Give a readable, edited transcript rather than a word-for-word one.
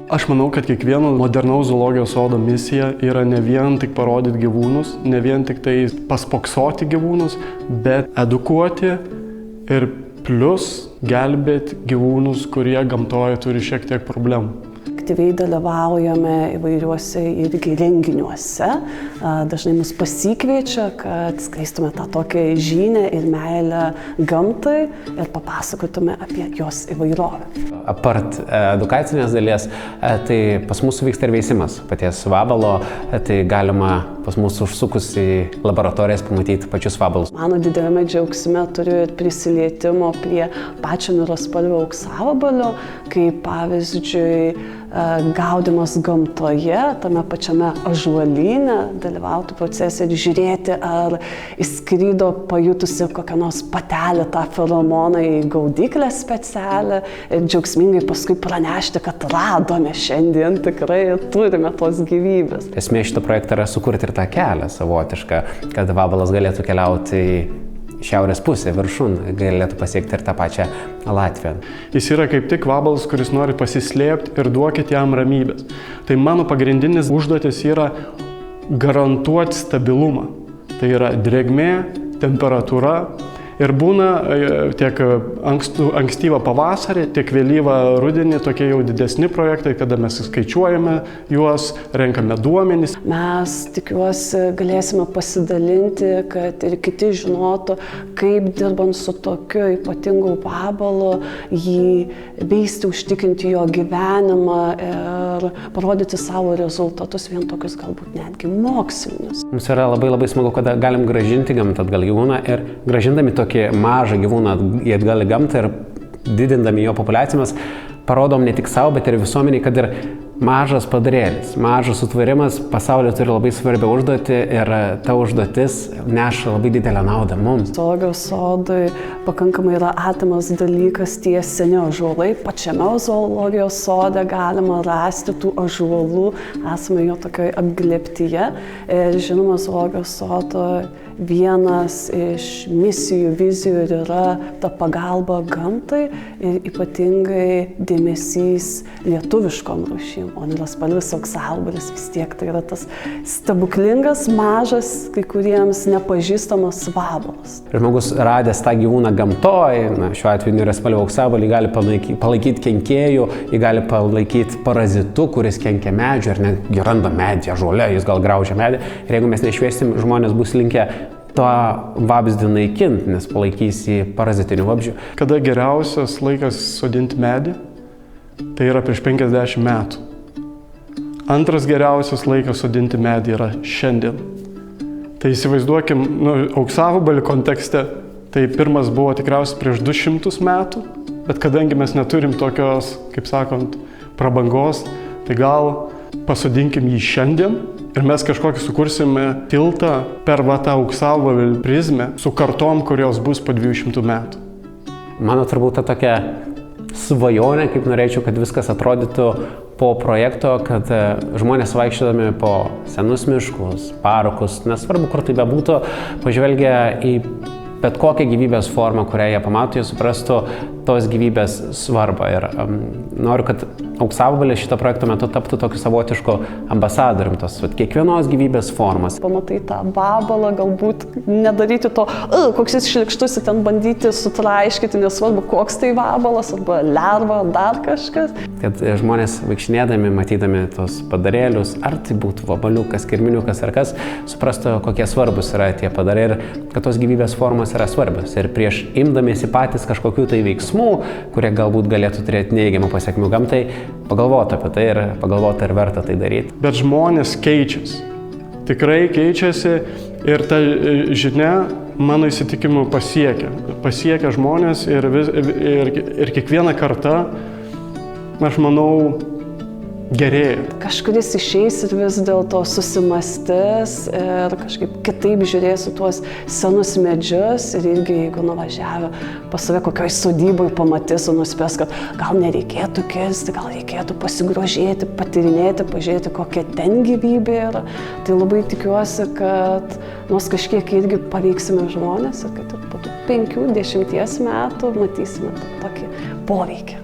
Aš manau, kad kiekvieno modernaus zoologijos sodo misija yra ne vien tik parodyti gyvūnus, ne vien tik tai paspoksoti gyvūnus, bet edukuoti ir plus gelbėti gyvūnus, kurie gamtoje turi šiek tiek problemų. Aktyviai dalyvaujame įvairiuose irgi renginiuose. Dažnai mus pasikviečia, kad skleistume tą tokią žinią ir meilę gamtai ir papasakotume apie jos įvairovę. Apart edukacinės dalies, tai pas mus vyksta ir veisimas paties vabalo, tai galima pas mus užsukus į laboratorijas pamatyti pačius vabalus. Mano dideliame džiaugsme turiu ir prisilietimo prie pačio niuraspalvio auksavabalio, kaip pavyzdžiui gaudymas gamtoje, tame pačiame ąžuolyne, dalyvauti procese ir žiūrėti, ar įskrido pajutusi kokią nors patelę tą feromoną į gaudyklę specialią ir džiaugsmingai paskui pranešti, kad radome šiandien tikrai turime tos gyvybės. Esmė šito projekto yra sukurti ir tą kelią savotišką, kad vabalas galėtų keliauti į šiaurės pusę, viršun, galėtų pasiekti ir tą pačią Latviją. Jis yra kaip tik vabalas, kuris nori pasislėpti ir duokit jam ramybės. Tai mano pagrindinis užduotis yra garantuoti stabilumą. Tai yra drėgmė, temperatūra ir būna tiek ankstyvą pavasarį, tiek vėlyvą rudenį tokie jau didesni projektai, kada mes skaičiuojame juos, renkame duomenys. Mes, tikiuosi, galėsime pasidalinti, kad ir kiti žinotų, kaip dirbant su tokiu ypatingu vabalu, jį veisti, užtikrinti jo gyvenimą ir parodyti savo rezultatus, vien tokius galbūt netgi mokslinius. Mums yra labai smagu, kada galim grąžinti gamtą atgal gyvūną ir grąžindami tokį mažą gyvūną atgal į gamtą ir didindami jo populiaciją mes parodom ne tik savo, bet ir visuomeniai, kad ir mažas padarėlis, mažas sutvarimas pasaulyje turi labai svarbią užduotį ir ta užduotis neša labai didelę naudą mums. Zoologijos sodui pakankamai yra artimas dalykas tie seni ąžuolai. Pačiame zoologijos sode galima rasti tų ąžuolų, esame jo tokioj apglėptyje. Ir žinoma, zoologijos sodo vienas iš misijų, vizijų yra ta pagalba gamtai ir ypatingai dėmesys lietuviškom rūšim. O niuraspalvis auksavabalis vis tiek tai yra tas stebuklingas, mažas, kai kuriems nepažįstamas vabalas. Žmogus radęs tą gyvūną gamtoj, šiuo atveju niuraspalvio auksavabalį gali palaikyti kenkėjų, jį gali palaikyti parazitu, kuris kenkia medžiui, ar netgi randa medį, ąžuole, jis gal graužia medį. Ir jeigu mes nešviesim, žmonės bus linkę tą vabzdį naikinti, nes palaikys į parazitinių vabzdžių. Kada geriausias laikas sodinti medį? Tai yra prieš 50 metų. Antras geriausias laikas sodinti medį yra šiandien. Tai įsivaizduokim, auksavabalio kontekste, tai pirmas buvo tikriausiai prieš 200 metų, bet kadangi mes neturim tokios, kaip sakant, prabangos, tai gal pasodinkim jį šiandien ir mes kažkokį sukursime tiltą per tą auksavabalio prizmę su kartom, kurios bus po 200 metų. Mano turbūt ta tokia svajonė, kaip norėčiau, kad viskas atrodytų po projekto, kad žmonės vaikščiodami po senus miškus, parkus, nesvarbu, kur tai bebūtų, pažvelgia į bet kokią gyvybės formą, kurią jie pamato, jie suprastų tos gyvybės svarbą. Ir noriu, kad auksavabalis šito projekto metu taptų tokiu savotišku ambasadorium tos kiekvienos gyvybės formos. Pamatai tą vabalą, galbūt nedaryti to, koks jis šlykštus, ten bandyti sutraiškyti, nesvarbu, koks tai vabalas, arba lerva, dar kažkas. Kad žmonės vaikštinėdami, matydami tos padarėlius, ar tai būtų vabaliukas, kirminiukas ar kas, suprastų, kokie svarbus yra tie padarėliai ir kad tos gyvybės formos yra svarbios. Ir prieš imdamiesi patys kažkokių tai veiksmų, kurie galbūt galėtų turėti neigiamų pasekmių gamtai, pagalvoti apie tai ir pagalvoti, ar verta tai daryti. Bet žmonės keičiasi. Tikrai keičiasi ir ta žinia, mano įsitikimu, pasiekia žmonės ir kiekvieną kartą, aš manau, gerėja. Kažkuris išeis ir vis dėlto susimastys ir kažkaip kitaip žiūrės tuos senus medžius ir irgi, jeigu nuvažiavę pas save kokioj sodyboj pamatys ir nuspės, kad gal nereikėtų kirsti, gal reikėtų pasigrožėti, patyrinėti, pažiūrėti, kokia ten gyvybė yra. Tai labai tikiuosi, kad nors kažkiek irgi paveiksime žmonės ir kad ir po 5-10 metų matysime tokį poveikį.